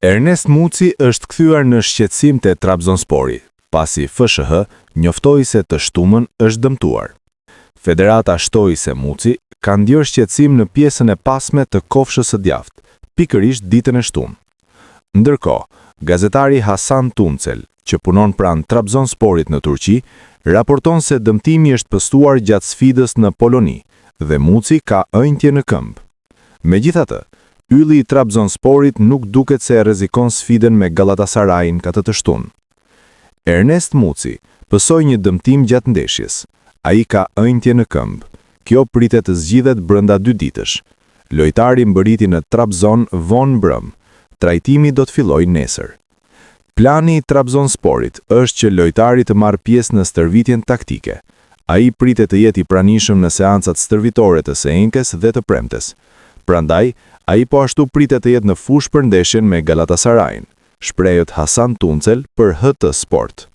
Ernest Muci është kthyer në shqetësim te Trabzonspori, pasi FSH njoftoi se të shtumën është dëmtuar. Federata shtoi se Muci ka ndjerë shqetësim në pjesën e pasme të kofshës së djathtë, pikërisht ditën e shtunë. Ndërkohë, gazetari Hasan Tuncel, që punon pranë Trabzonsporit në Turqi, raporton se dëmtimi është pëstuar gjatë sfidës në Poloni dhe Muci ka ënjtje në këmbë. Megjithatë, ylli i Trabzonsporit nuk duket se rrezikon sfidën me Galatasarajin këtë të shtunë. Ernest Muci pësoi një dëmtim gjatë ndeshjes. Ai ka ënjtje në këmbë. Kjo pritet të zgjidhet brenda 2 ditësh. Lojtari mbërriti në Trabzon vonë mbrëm. Trajtimi do të fillojë nesër. Plani i Trabzonsporit është që lojtari të marrë pjesë në stërvitjen taktike. Ai pritet të jetë i pranishëm në seancat stërvitore të së enjkes dhe të premtes. Prandaj, ai po ashtu pritet të jetë në fushë për ndeshjen me Galatasarajin, shprehet Hasan Tuncel për HT Sport.